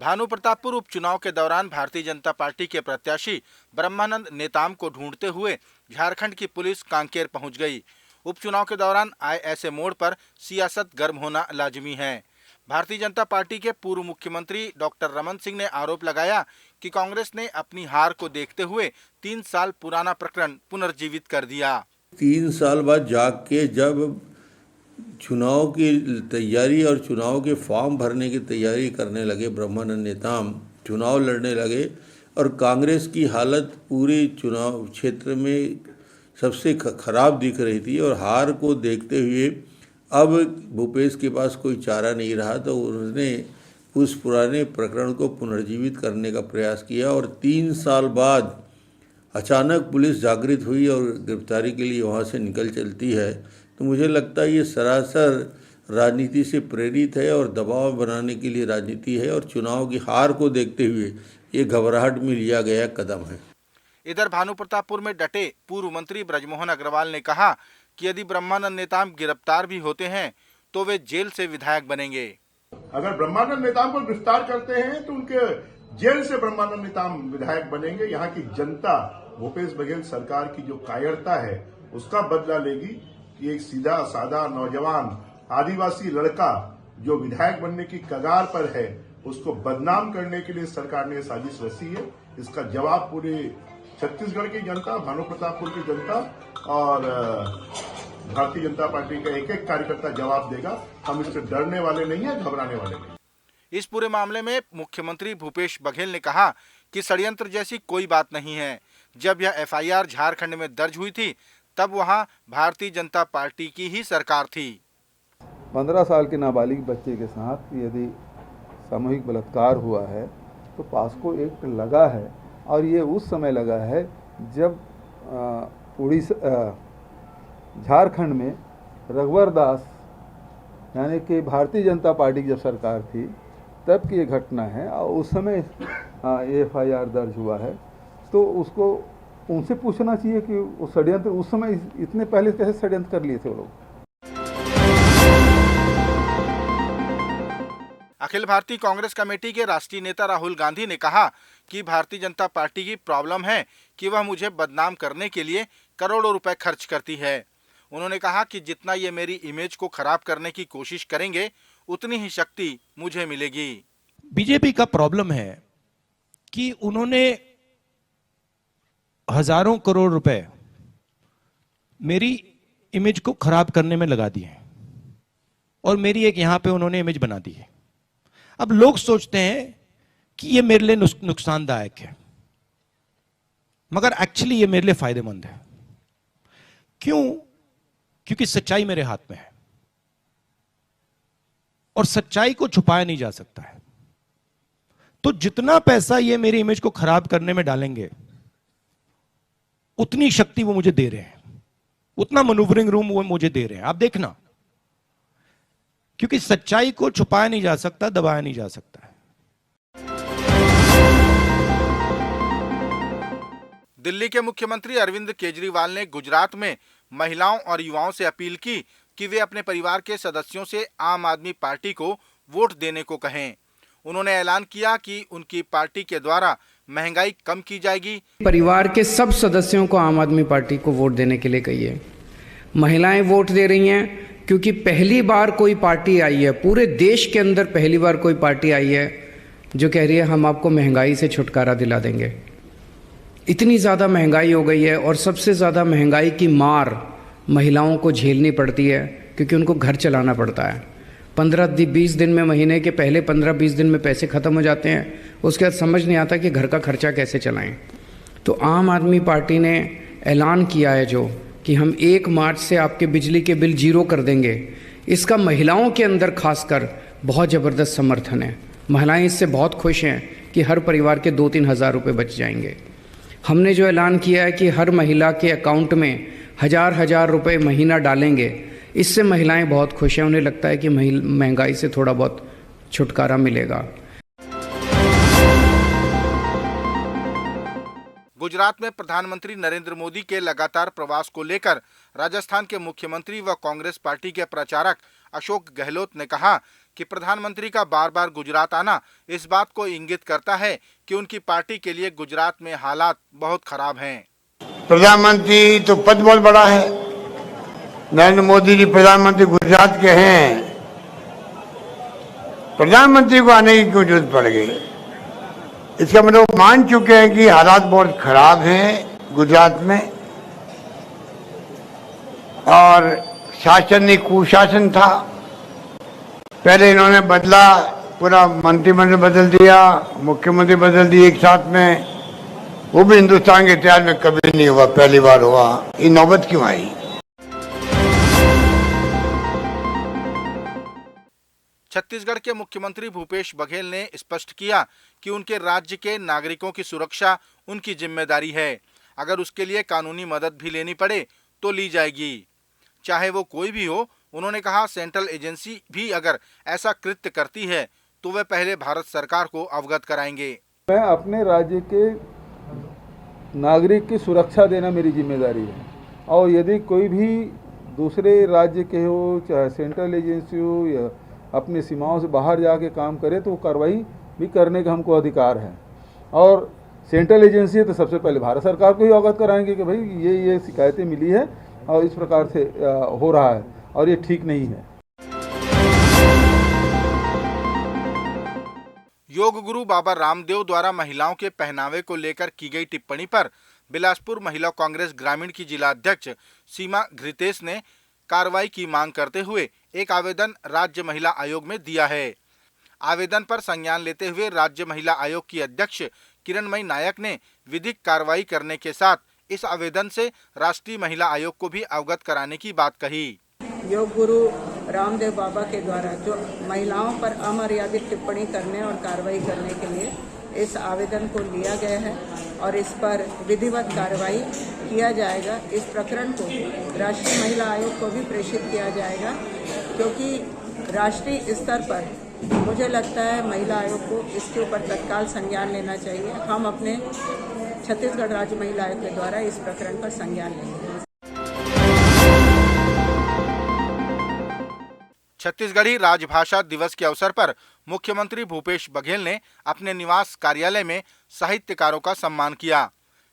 भानु प्रतापपुर उपचुनाव के दौरान भारतीय जनता पार्टी के प्रत्याशी ब्रह्मानंद नेताम को ढूंढते हुए झारखंड की पुलिस कांकेर पहुंच गई। उपचुनाव के दौरान आए ऐसे मोड़ पर सियासत गर्म होना लाजिमी है। भारतीय जनता पार्टी के पूर्व मुख्यमंत्री डॉक्टर रमन सिंह ने आरोप लगाया कि कांग्रेस ने अपनी हार को देखते हुए 3 साल पुराना प्रकरण पुनर्जीवित कर दिया। 3 साल बाद जाग के जब चुनाव की तैयारी और चुनाव के फॉर्म भरने की तैयारी करने लगे, ब्रह्मानंद नेताम चुनाव लड़ने लगे और कांग्रेस की हालत पूरे चुनाव क्षेत्र में सबसे खराब दिख रही थी और हार को देखते हुए अब भूपेश के पास कोई चारा नहीं रहा, तो उन्होंने उस पुराने प्रकरण को पुनर्जीवित करने का प्रयास किया और 3 साल बाद अचानक पुलिस जागृत हुई और गिरफ्तारी के लिए वहाँ से निकल चलती है। तो मुझे लगता है ये सरासर राजनीति से प्रेरित है और दबाव बनाने के लिए राजनीति है और चुनाव की हार को देखते हुए ये घबराहट में लिया गया कदम है। इधर भानु प्रतापपुर में डटे पूर्व मंत्री ब्रजमोहन अग्रवाल ने कहा कि यदि ब्रह्मानंद नेताम गिरफ्तार भी होते हैं तो वे जेल से विधायक बनेंगे। अगर ब्रह्मानंद नेताम को गिरफ्तार करते हैं तो उनके जेल से ब्रह्मानंद नेताम विधायक बनेंगे। यहाँ की जनता भूपेश बघेल सरकार की जो कायरता है उसका बदला लेगी कि एक सीधा साधा नौजवान आदिवासी लड़का जो विधायक बनने की कगार पर है उसको बदनाम करने के लिए सरकार ने साजिश रची है। इसका जवाब पूरे छत्तीसगढ़ की जनता, भानु प्रतापपुर की जनता और भारतीय जनता पार्टी का एक एक कार्यकर्ता जवाब देगा। हम इससे डरने वाले नहीं है, घबराने वाले नहीं। इस पूरे मामले में मुख्यमंत्री भूपेश बघेल ने कहा कि षड्यंत्र जैसी कोई बात नहीं है। जब यह एफआईआर झारखंड में दर्ज हुई थी तब वहां भारतीय जनता पार्टी की ही सरकार थी। 15 साल के नाबालिग बच्चे के साथ यदि सामूहिक बलात्कार हुआ है तो पास्को एक्ट लगा है और ये उस समय लगा है जब झारखंड में रघुवर दास यानी कि भारतीय जनता पार्टी की जब सरकार थी तब की ये घटना है और उस समय एफआईआर दर्ज हुआ है। तो उसको उनसे पूछना चाहिए कि वो षड्यंत्र उस समय इतने पहले कैसे षड्यंत्र कर लिए थे वो लोग। अखिल भारतीय कांग्रेस कमेटी के राष्ट्रीय नेता राहुल गांधी ने कहा कि भारतीय जनता पार्टी की प्रॉब्लम है कि वह मुझे बदनाम करने के लिए करोड़ों रुपए खर्च करती है। उन्होंने कहा कि जितना ये मेरी इमेज को खराब करने की कोशिश करेंगे उतनी ही शक्ति मुझे मिलेगी। बीजेपी का प्रॉब्लम है कि उन्होंने हजारों करोड़ रुपए मेरी इमेज को खराब करने में लगा दिए और मेरी एक यहां पे उन्होंने इमेज बना दी है। अब लोग सोचते हैं कि ये मेरे लिए नुकसानदायक है, मगर एक्चुअली ये मेरे लिए फायदेमंद है। क्यों? क्योंकि सच्चाई मेरे हाथ में है और सच्चाई को छुपाया नहीं जा सकता है। तो जितना पैसा ये मेरी इमेज को खराब करने में डालेंगे उतनी शक्ति वो मुझे दे रहे हैं, उतना मैन्यूवरिंग रूम वो मुझे दे रहे हैं। आप देखना, क्योंकि सच्चाई को छुपाया नहीं जा सकता, दबाया नहीं जा सकता है। दिल्ली के मुख्यमंत्री अरविंद केजरीवाल ने गुजरात में महिलाओं और युवाओं से अपील की कि वे अपने परिवार के सदस्यों से आम आदमी पार्टी को वोट देने को कहें। उन्होंने ऐलान किया कि उनकी पार्टी के द्वारा महंगाई कम की जाएगी। परिवार के सब सदस्यों को आम आदमी पार्टी को वोट देने के लिए कहिए। महिलाएं वोट दे रही हैं क्योंकि पहली बार कोई पार्टी आई है, पूरे देश के अंदर पहली बार कोई पार्टी आई है जो कह रही है हम आपको महंगाई से छुटकारा दिला देंगे। इतनी ज़्यादा महंगाई हो गई है और सबसे ज़्यादा महंगाई की मार महिलाओं को झेलनी पड़ती है क्योंकि उनको घर चलाना पड़ता है। 15-20 दिन में, महीने के पहले 15-20 दिन में पैसे ख़त्म हो जाते हैं, उसके बाद समझ नहीं आता कि घर का खर्चा कैसे चलाएं। तो आम आदमी पार्टी ने ऐलान किया है जो कि हम 1 मार्च से आपके बिजली के बिल 0 कर देंगे। इसका महिलाओं के अंदर खासकर बहुत ज़बरदस्त समर्थन है। महिलाएं इससे बहुत खुश हैं कि हर परिवार के 2-3 हज़ार रुपये बच जाएंगे। हमने जो ऐलान किया है कि हर महिला के अकाउंट में 1000 रुपये महीना डालेंगे, इससे महिलाएं बहुत खुश हैं। उन्हें लगता है कि महंगाई से थोड़ा बहुत छुटकारा मिलेगा। गुजरात में प्रधानमंत्री नरेंद्र मोदी के लगातार प्रवास को लेकर राजस्थान के मुख्यमंत्री व कांग्रेस पार्टी के प्रचारक अशोक गहलोत ने कहा कि प्रधानमंत्री का बार बार गुजरात आना इस बात को इंगित करता है कि उनकी पार्टी के लिए गुजरात में हालात बहुत खराब हैं। प्रधानमंत्री तो पद बहुत बड़ा है, नरेंद्र मोदी जी प्रधानमंत्री गुजरात के हैं, प्रधानमंत्री को आने की क्यों जरूरत पड़ गई? इसका मतलब मान चुके हैं कि हालात बहुत खराब हैं गुजरात में और शासन ने कुशासन था। पहले इन्होंने बदला, पूरा मंत्रिमंडल बदल दिया, मुख्यमंत्री बदल दिए एक साथ में, वो भी हिंदुस्तान के इतिहास में कभी नहीं हुआ, पहली बार हुआ। ये नौबत क्यों आई? छत्तीसगढ़ के मुख्यमंत्री भूपेश बघेल ने स्पष्ट किया कि उनके राज्य के नागरिकों की सुरक्षा उनकी जिम्मेदारी है। अगर उसके लिए कानूनी मदद भी लेनी पड़े तो ली जाएगी, चाहे वो कोई भी हो। उन्होंने कहा, सेंट्रल एजेंसी भी अगर ऐसा कृत्य करती है तो वे पहले भारत सरकार को अवगत कराएंगे। मैं अपने राज्य के नागरिक की सुरक्षा देना मेरी जिम्मेदारी है, और यदि कोई भी दूसरे राज्य के हो, चाहे सेंट्रल एजेंसी हो या अपनी सीमाओं से बाहर जाके काम करे, तो कार्रवाई भी करने का हमको अधिकार है। और सेंट्रल एजेंसी है तो सबसे पहले भारत सरकार को ही अवगत कराएंगे कि भाई ये शिकायतें मिली है और इस प्रकार से हो रहा है और ये ठीक नहीं है। योग गुरु बाबा रामदेव द्वारा महिलाओं के पहनावे को लेकर की गई टिप्पणी पर बिलासपुर महिला कांग्रेस ग्रामीण की जिला अध्यक्ष सीमा घृतेश ने कार्रवाई की मांग करते हुए एक आवेदन राज्य महिला आयोग में दिया है। आवेदन पर संज्ञान लेते हुए राज्य महिला आयोग की अध्यक्ष किरणमयी नायक ने विधिक कार्रवाई करने के साथ इस आवेदन से राष्ट्रीय महिला आयोग को भी अवगत कराने की बात कही। योग गुरु रामदेव बाबा के द्वारा जो महिलाओं पर अमर्यादित टिप्पणी करने और कार्रवाई करने के लिए इस आवेदन को लिया गया है और इस पर विधिवत कार्रवाई किया जाएगा। इस प्रकरण को राष्ट्रीय महिला आयोग को भी प्रेषित किया जाएगा, क्योंकि राष्ट्रीय स्तर पर मुझे लगता है महिला आयोग को इसके ऊपर तत्काल संज्ञान लेना चाहिए। हम अपने छत्तीसगढ़ राज्य महिला आयोग के द्वारा इस प्रकरण पर संज्ञान लेंगे। छत्तीसगढ़ी राजभाषा दिवस के अवसर पर मुख्यमंत्री भूपेश बघेल ने अपने निवास कार्यालय में साहित्यकारों का सम्मान किया।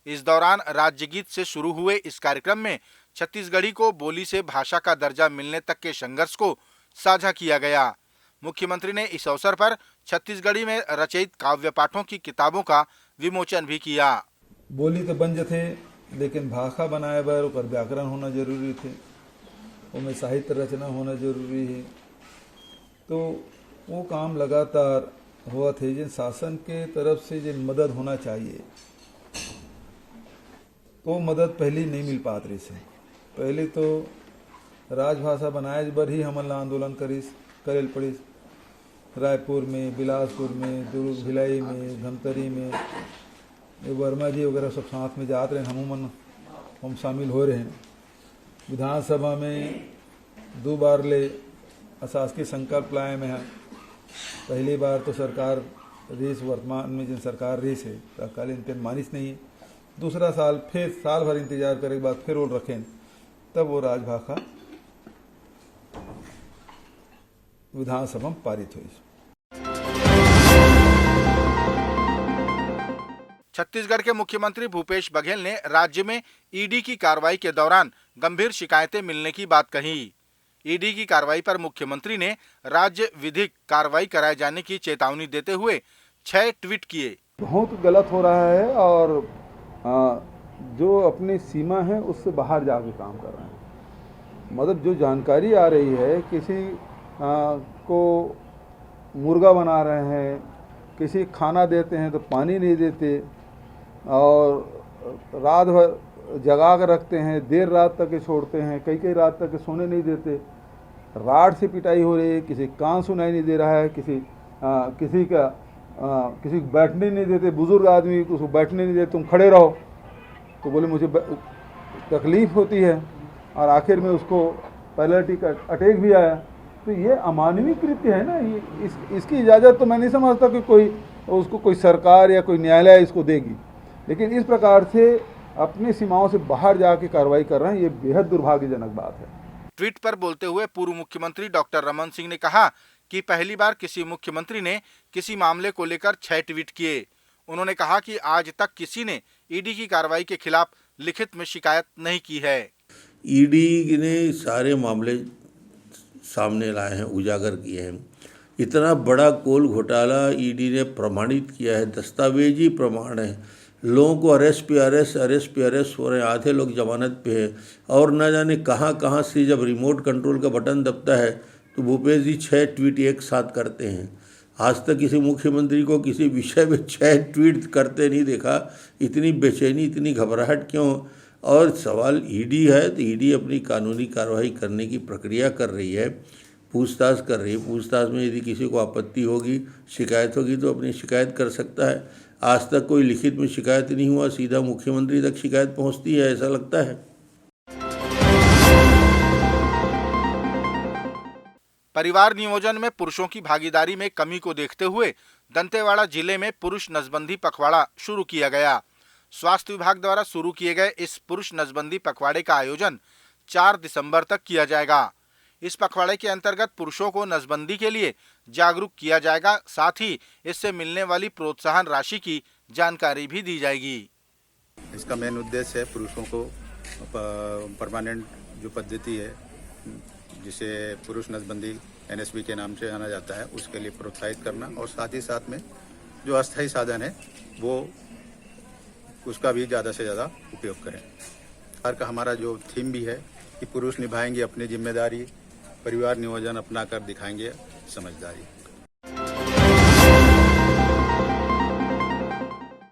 इस दौरान राज्य गीत से शुरू हुए इस कार्यक्रम में छत्तीसगढ़ी को बोली से भाषा का दर्जा मिलने तक के संघर्ष को साझा किया गया। मुख्यमंत्री ने इस अवसर पर छत्तीसगढ़ी में रचित काव्य पाठों की किताबों का विमोचन भी किया। बोली तो बंज थे, लेकिन भाषा बनाए बर ओकर व्याकरण होना जरूरी थे, उनमें साहित्य रचना होना जरूरी है। तो वो काम लगातार हुआ थे। जिन शासन के तरफ से जिन मदद होना चाहिए तो मदद पहले नहीं मिल पात रही से। पहले तो राजभाषा बनाए बर ही हमन ला आंदोलन करेल पड़िस। रायपुर में, बिलासपुर में, दुर्ग, भिलाई में, धमतरी में, वर्मा जी वगैरह सब साथ में जाते रहे, हम शामिल हो रहे हैं। विधानसभा में 2 बार ले अशासकीय संकल्प लाए में है। पहली बार तो सरकार रीस, वर्तमान में जिन सरकार रीस है तत्कालीन पे मानिस नहीं है। दूसरा साल फिर साल भर इंतजार करे के बाद फिर वो रखें, तब वो राजभाषा विधानसभा में पारित हुई। छत्तीसगढ़ के मुख्यमंत्री भूपेश बघेल ने राज्य में ईडी की कार्रवाई के दौरान गंभीर शिकायतें मिलने की बात कही। ईडी की कार्रवाई पर मुख्यमंत्री ने राज्य विधिक कार्रवाई कराए जाने की चेतावनी देते हुए 6 ट्वीट किए। बहुत गलत हो रहा है और जो अपनी सीमा है उससे बाहर जाके काम कर रहे हैं। मतलब जो जानकारी आ रही है, किसी को मुर्गा बना रहे हैं, किसी खाना देते हैं तो पानी नहीं देते और रात भर जगा कर रखते हैं, देर रात तक के छोड़ते हैं, कई रात तक के सोने नहीं देते। राड से पिटाई हो रही है, किसी कान सुनाई नहीं दे रहा है, किसी को बैठने नहीं देते। बुजुर्ग आदमी उसको बैठने नहीं देते, तुम खड़े रहो तो बोले मुझे तकलीफ होती है, और आखिर में उसको पैरालिटिक अटैक भी आया। तो ये अमानवीय कृत्य है ना। ये इसकी इजाज़त तो मैं नहीं समझता कि कोई सरकार या कोई न्यायालय इसको देगी, लेकिन इस प्रकार से अपनी सीमाओं से बाहर जाके कार्रवाई कर रहे हैं, ये बेहद दुर्भाग्यजनक बात है। ट्वीट पर बोलते हुए पूर्व मुख्यमंत्री डॉक्टर रमन सिंह ने कहा कि पहली बार किसी मुख्यमंत्री ने किसी मामले को लेकर 6 ट्वीट किए। उन्होंने कहा कि आज तक किसी ने ईडी की कार्रवाई के खिलाफ लिखित में शिकायत नहीं की है। ईडी ने सारे मामले सामने लाए हैं, उजागर किए हैं। इतना बड़ा कोल घोटाला ईडी ने प्रमाणित किया है, दस्तावेजी प्रमाण है। लोगों को अरेस्ट पे अरेस्ट हो रहे हैं, आधे लोग जमानत पे हैं और न जाने कहाँ से जब रिमोट कंट्रोल का बटन दबता है तो भूपेश जी 6 ट्वीट एक साथ करते हैं। आज तक किसी मुख्यमंत्री को किसी विषय में 6 ट्वीट करते नहीं देखा। इतनी बेचैनी, इतनी घबराहट क्यों? और सवाल ईडी है तो ईडी अपनी कानूनी कार्रवाई करने की प्रक्रिया कर रही है, पूछताछ कर रही है। पूछताछ में यदि किसी को आपत्ति होगी, शिकायत होगी तो अपनी शिकायत कर सकता है। आज तक कोई लिखित में शिकायत नहीं हुआ, सीधा मुख्यमंत्री तक शिकायत पहुंचती है, ऐसा लगता है। परिवार नियोजन में पुरुषों की भागीदारी में कमी को देखते हुए दंतेवाड़ा जिले में पुरुष नसबंदी पखवाड़ा शुरू किया गया। स्वास्थ्य विभाग द्वारा शुरू किए गए इस पुरुष नसबंदी पखवाड़े का आयोजन 4 दिसंबर तक किया जाएगा। इस पखवाड़े के अंतर्गत पुरुषों को नसबंदी के लिए जागरूक किया जाएगा, साथ ही इससे मिलने वाली प्रोत्साहन राशि की जानकारी भी दी जाएगी। इसका मेन उद्देश्य है पुरुषों को परमानेंट जो पद्धति है जिसे पुरुष नसबंदी NSB के नाम से जाना जाता है, उसके लिए प्रोत्साहित करना और साथ ही साथ में जो अस्थायी साधन है वो उसका भी ज़्यादा से ज़्यादा उपयोग करें। सरकार का हमारा जो थीम भी है कि पुरुष निभाएंगे अपनी जिम्मेदारी, परिवार नियोजन अपना कर दिखाएंगे समझदारी।